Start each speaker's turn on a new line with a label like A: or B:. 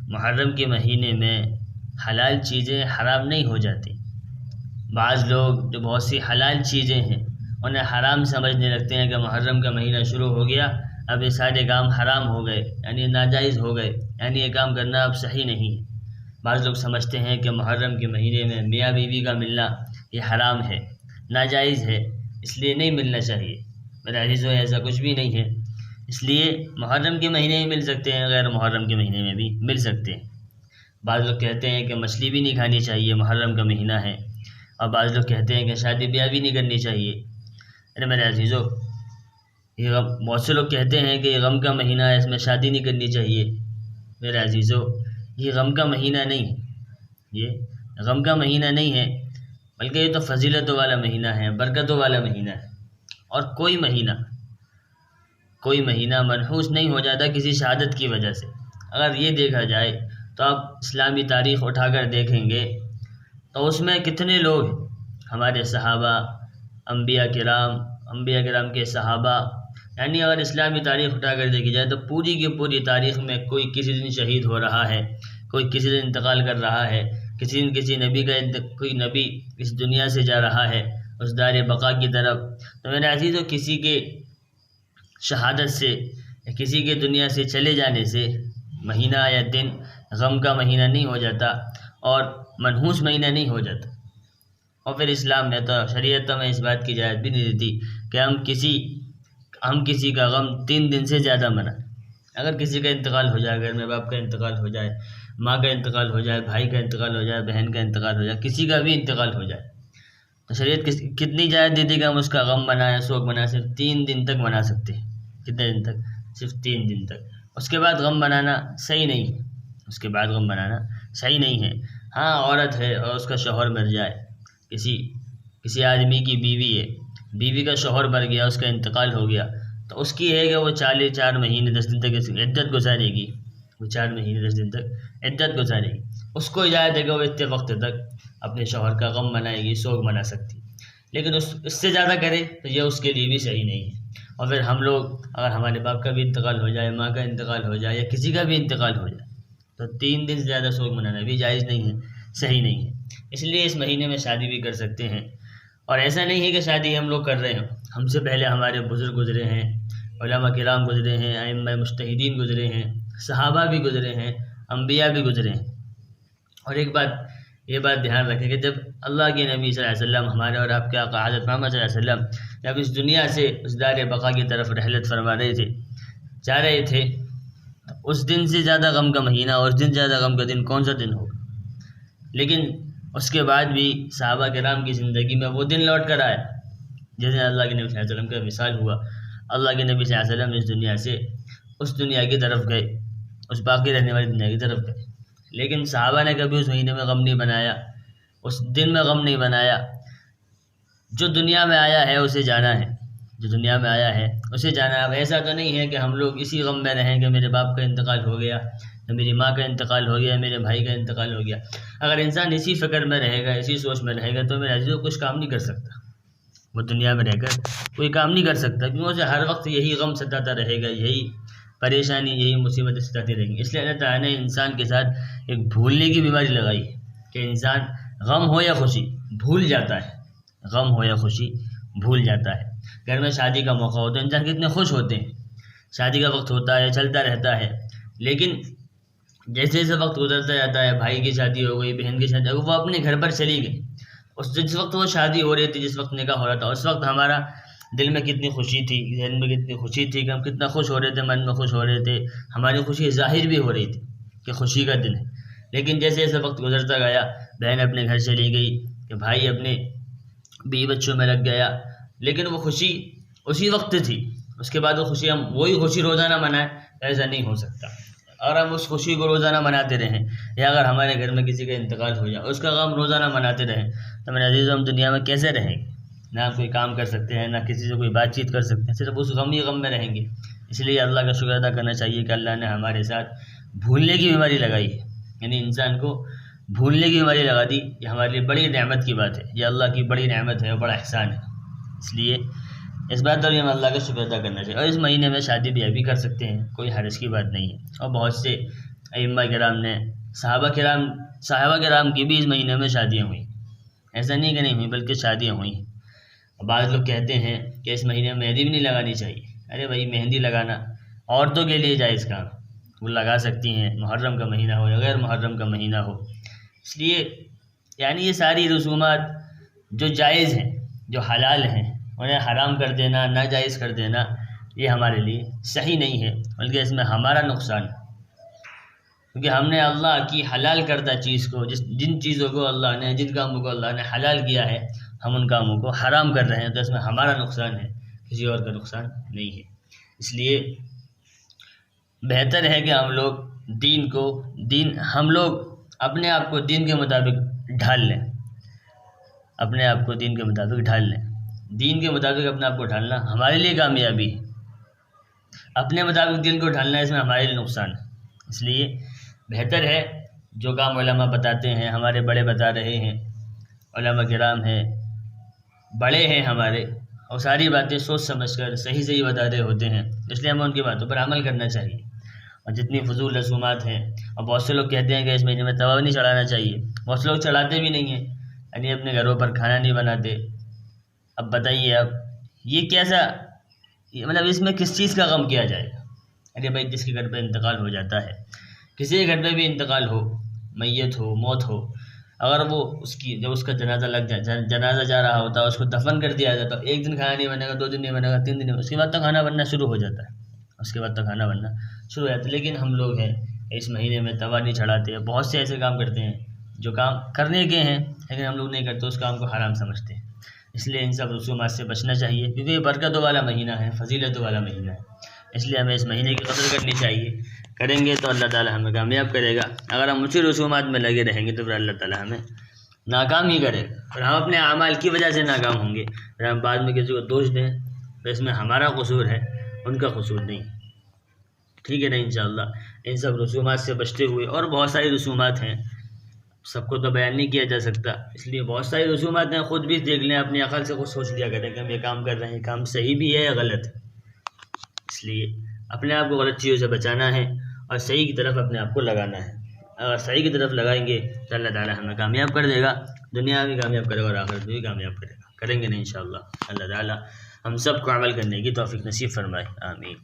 A: محرم کے مہینے میں حلال چیزیں حرام نہیں ہو جاتی۔ بعض لوگ جو بہت سی حلال چیزیں ہیں انہیں حرام سمجھنے لگتے ہیں کہ محرم کا مہینہ شروع ہو گیا، اب یہ سارے کام حرام ہو گئے، یعنی ناجائز ہو گئے، یعنی یہ کام کرنا اب صحیح نہیں ہے۔ بعض لوگ سمجھتے ہیں کہ محرم کے مہینے میں میاں بیوی کا ملنا یہ حرام ہے، ناجائز ہے، اس لیے نہیں ملنا چاہیے۔ میرے عزیزو، ایسا کچھ بھی نہیں ہے۔ اس لیے محرم کے مہینے میں مل سکتے ہیں، غیر محرم کے مہینے میں بھی مل سکتے ہیں۔ بعض لوگ کہتے ہیں کہ مچھلی بھی نہیں کھانی چاہیے، محرم کا مہینہ ہے، اور بعض لوگ کہتے ہیں کہ شادی بیاہ بھی نہیں کرنی چاہیے۔ ارے میرے عزیزو، بہت سے لوگ کہتے ہیں کہ یہ غم کا مہینہ ہے، اس میں شادی نہیں کرنی چاہیے۔ میرے عزیزو، یہ غم کا مہینہ نہیں ہے، یہ غم کا مہینہ نہیں ہے، بلکہ یہ تو فضیلتوں والا مہینہ ہے، برکتوں والا مہینہ ہے۔ اور کوئی مہینہ منحوس نہیں ہو جاتا کسی شہادت کی وجہ سے۔ اگر یہ دیکھا جائے تو آپ اسلامی تاریخ اٹھا کر دیکھیں گے تو اس میں کتنے لوگ ہیں، ہمارے صحابہ، انبیاء کرام کے صحابہ، یعنی اگر اسلامی تاریخ اٹھا کر دیکھی جائے تو پوری کی پوری تاریخ میں کوئی کسی دن شہید ہو رہا ہے، کوئی کسی دن انتقال کر رہا ہے، کسی دن کسی نبی کا کوئی نبی اس دنیا سے جا رہا ہے اس دار بقا کی طرف۔ تو میرے عزیزو، کسی کے شہادت سے یا کسی کے دنیا سے چلے جانے سے مہینہ یا دن غم کا مہینہ نہیں ہو جاتا اور منحوس مہینہ نہیں ہو جاتا۔ اور پھر اسلام نے تو، شریعت تو میں اس بات کی اجازت بھی نہیں دیتی کہ ہم کسی کا غم 3 دن سے زیادہ منائیں۔ اگر کسی کا انتقال ہو جائے، گھر میں باپ کا انتقال ہو جائے، ماں کا انتقال ہو جائے، بھائی کا انتقال ہو جائے، بہن کا انتقال ہو جائے، کسی کا بھی انتقال ہو جائے، تو شریعت کتنی اجازت دیتی کہ ہم اس کا غم منائیں، سوگ منائیں؟ صرف 3 دن تک منا سکتے ہیں۔ کتنے دن تک؟ صرف 3 دن تک۔ اس کے بعد غم منانا صحیح نہیں ہے، اس کے بعد غم منانا صحیح نہیں ہے۔ ہاں، عورت ہے اور اس کا شوہر مر جائے، کسی آدمی کی بیوی ہے، بیوی کا شوہر مر گیا، اس کا انتقال ہو گیا، تو اس کی ہے کہ وہ 4 مہینے 10 دن تک عدت گزارے گی، وہ 4 مہینے 10 دن تک عدت گزارے گی۔ اس کو اجازت ہے کہ وہ اتنے وقت تک اپنے شوہر کا غم منائے گی، سوگ منا سکتی، لیکن اس سے زیادہ کرے تو یہ اس کے لیے بھی صحیح نہیں ہے۔ اور پھر ہم لوگ، اگر ہمارے باپ کا بھی انتقال ہو جائے، ماں کا انتقال ہو جائے، یا کسی کا بھی انتقال ہو جائے، تو 3 دن سے زیادہ سوگ منانا بھی جائز نہیں ہے، صحیح نہیں ہے۔ اس لیے اس مہینے میں شادی بھی کر سکتے ہیں۔ اور ایسا نہیں ہے کہ شادی ہم لوگ کر رہے ہیں، ہم سے پہلے ہمارے بزرگ گزرے ہیں، علماء کرام گزرے ہیں، ائمہ مجتہدین گزرے ہیں، صحابہ بھی گزرے ہیں، انبیاء بھی گزرے ہیں۔ اور یہ بات دھیان رکھیں کہ جب اللہ کے نبی صلی اللہ علیہ وسلم، ہمارے اور آپ کے آقا حضرت محمد صلی اللہ علیہ وسلم، جب اس دنیا سے اس دار بقا کی طرف رحلت فرما رہے تھے، جا رہے تھے، اس دن سے زیادہ غم کا مہینہ اور اس دن زیادہ غم کا دن کون سا دن ہوگا؟ لیکن اس کے بعد بھی صحابہ کرام کی زندگی میں وہ دن لوٹ کر آیا جس دن اللہ کے نبی صلی اللہ علیہ وسلم کا وصال ہوا۔ اللہ کے نبی صلی اللہ علیہ وسلم اس دنیا سے اس دنیا کی طرف گئے، اس باقی رہنے والی دنیا کی طرف گئے، لیکن صحابہ نے کبھی اس مہینے میں غم نہیں بنایا، اس دن میں غم نہیں بنایا۔ جو دنیا میں آیا ہے اسے جانا ہے، جو دنیا میں آیا ہے اسے جانا ہے۔ اب ایسا تو نہیں ہے کہ ہم لوگ اسی غم میں رہیں کہ میرے باپ کا انتقال ہو گیا، میری ماں کا انتقال ہو گیا، میرے بھائی کا انتقال ہو گیا۔ اگر انسان اسی فکر میں رہے گا، اسی سوچ میں رہے گا، تو میرے عزیزوں کچھ کام نہیں کر سکتا، وہ دنیا میں رہ کر کوئی کام نہیں کر سکتا، کیونکہ اسے ہر وقت یہی غم ستاتا رہے گا، یہی پریشانی، یہی مصیبتیں ستاتی رہیں گی۔ اس لیے اللہ تعالیٰ نے انسان کے ساتھ ایک بھولنے کی بیماری لگائی ہے کہ انسان غم ہو یا خوشی بھول جاتا ہے، غم ہو یا خوشی بھول جاتا ہے۔ گھر میں شادی کا موقع ہوتا ہے، انسان کتنے خوش ہوتے ہیں، شادی کا وقت ہوتا ہے، چلتا رہتا ہے، لیکن جیسے جیسے وقت گزرتا جاتا ہے، بھائی کی شادی ہو گئی، بہن کی شادی ہو گئی، وہ اپنے گھر پر چلی گئی، جس وقت وہ شادی ہو رہی تھی، جس وقت نکاح ہو رہا تھا، اس وقت ہمارا دل میں کتنی خوشی تھی، ذہن میں کتنی خوشی تھی کہ ہم کتنا خوش ہو رہے تھے، من میں خوش ہو رہے تھے، ہماری خوشی ظاہر بھی ہو رہی تھی کہ خوشی کا دن ہے۔ لیکن جیسے جیسے وقت گزرتا گیا، بہن اپنے گھر چلی گئی، کہ بھائی اپنے بیوی بچوں میں لگ گیا، لیکن وہ خوشی اسی وقت تھی، اس کے بعد ہم وہی خوشی روزانہ منائیں، ایسا نہیں ہو سکتا۔ اور ہم اس خوشی کو روزانہ مناتے رہیں، یا اگر ہمارے گھر میں کسی کا انتقال ہو جائے اس کا غم روزانہ مناتے رہیں، تو میرے عزیزوں ہم دنیا میں کیسے رہیں گے؟ نہ کوئی کام کر سکتے ہیں، نہ کسی سے کوئی بات چیت کر سکتے ہیں، صرف اس غم میں رہیں گے۔ اس لیے اللہ کا شکر ادا کرنا چاہیے کہ اللہ نے ہمارے ساتھ بھولنے کی بیماری لگائی ہے، یعنی انسان کو بھولنے کی بیماری لگا دی۔ یہ ہمارے لیے بڑی نعمت کی بات ہے، یہ اللہ کی بڑی نعمت ہے اور بڑا احسان ہے۔ اس لیے اس بات پر بھی ہم اللہ کا شکر ادا کرنا چاہیے۔ اور اس مہینے میں شادی بیاہ بھی کر سکتے ہیں، کوئی حرج کی بات نہیں ہے۔ اور بہت سے ائمہ کرام نے، صحابہ کرام کی بھی اس مہینے میں شادیاں ہوئیں، ایسا نہیں کہ نہیں ہوئی بلکہ شادیاں ہوئیں۔ بعض لوگ کہتے ہیں کہ اس مہینے میں مہندی بھی نہیں لگانی چاہیے۔ ارے بھائی، مہندی لگانا عورتوں کے لیے جائز کام، وہ لگا سکتی ہیں، محرم کا مہینہ ہو یا غیر محرم کا مہینہ ہو۔ اس لیے یعنی یہ ساری رسومات جو جائز ہیں، جو حلال ہیں، انہیں حرام کر دینا، ناجائز کر دینا، یہ ہمارے لیے صحیح نہیں ہے، بلکہ اس میں ہمارا نقصان ہے، کیونکہ ہم نے اللہ کی حلال کردہ چیز کو، جن چیزوں کو اللہ نے، جن کاموں کو اللہ نے حلال کیا ہے، ہم ان کاموں کو حرام کر رہے ہیں، تو اس میں ہمارا نقصان ہے، کسی اور کا نقصان نہیں ہے۔ اس لیے بہتر ہے کہ ہم لوگ اپنے آپ کو دین کے مطابق ڈھال لیں، اپنے آپ کو دین کے مطابق ڈھال لیں۔ دین کے مطابق اپنے آپ کو ڈھالنا ہمارے لیے کامیابی ہے، اپنے مطابق دین کو ڈھالنا اس میں ہمارے لیے نقصان ہے۔ اس لیے بہتر ہے جو کام علماء بتاتے ہیں، ہمارے بڑے بتا رہے ہیں، علماء کرام ہیں، بڑے ہیں ہمارے، اور ساری باتیں سوچ سمجھ کر صحیح بتا رہے ہوتے ہیں، اس لیے ہمیں ان کی باتوں پر عمل کرنا چاہیے۔ اور جتنی فضول رسومات ہیں، اور بہت سے لوگ کہتے ہیں کہ اس مہینے میں توا نہیں چڑھانا چاہیے، بہت سے لوگ چڑھاتے بھی نہیں ہیں، یعنی اپنے گھروں پر کھانا نہیں بناتے۔ اب بتائیے، اب یہ کیسا، مطلب اس میں کس چیز کا غم کیا جائے گا؟ ارے بھائی، جس کے گھر پہ انتقال ہو جاتا ہے، کسی کے گھر پہ بھی انتقال ہو، میت ہو، موت ہو، اگر وہ جب اس کا جنازہ جا رہا ہوتا ہے، اس کو دفن کر دیا جاتا ہے، ایک دن کھانا نہیں بنے گا، 2 دن نہیں بنے گا، 3 دن، اس کے بعد تک کھانا بننا شروع ہو جاتا ہے، لیکن ہم لوگ ہیں اس مہینے میں توا نہیں چڑھاتے، بہت سے ایسے کام کرتے ہیں جو کام کرنے کے ہیں لیکن ہم لوگ نہیں کرتے، اس کام کو حرام سمجھتے ہیں۔ اس لیے ان سب رسومات سے بچنا چاہیے، کیونکہ یہ برکتوں والا مہینہ ہے، فضیلتوں والا مہینہ ہے، اس لیے ہمیں اس مہینے کی قدر کرنی چاہیے۔ کریں گے تو اللہ تعالیٰ ہمیں کامیاب کرے گا، اگر ہم اسی رسومات میں لگے رہیں گے تو پھر اللہ تعالیٰ ہمیں ناکام ہی کرے گا، اور ہم اپنے اعمال کی وجہ سے ناکام ہوں گے۔ اگر ہم بعد میں کسی کو دوش دیں تو اس میں ہمارا قصور ہے، ان کا قصور نہیں، ٹھیک ہے نا؟ انشاءاللہ ان سب رسومات سے بچتے ہوئے، اور بہت ساری رسومات ہیں، سب کو تو بیان نہیں کیا جا سکتا، اس لیے بہت ساری رسومات ہیں، خود بھی دیکھ لیں، اپنی عقل سے خود سوچ لیا کریں کہ ہم یہ کام کر رہے ہیں، کام صحیح بھی ہے یا غلط ہے۔ اس لیے اپنے آپ کو غلط چیزوں سے بچانا ہے اور صحیح کی طرف اپنے آپ کو لگانا ہے۔ اگر صحیح کی طرف لگائیں گے تو اللہ تعالیٰ ہمیں کامیاب کر دے گا، دنیا میں کامیاب کرے گا اور آخرت میں بھی کامیاب کرے گا۔ کریں گے نا انشاءاللہ، اللہ تعالیٰ ہم سب کو عمل کرنے کی توفیق نصیب فرمائے، آمین۔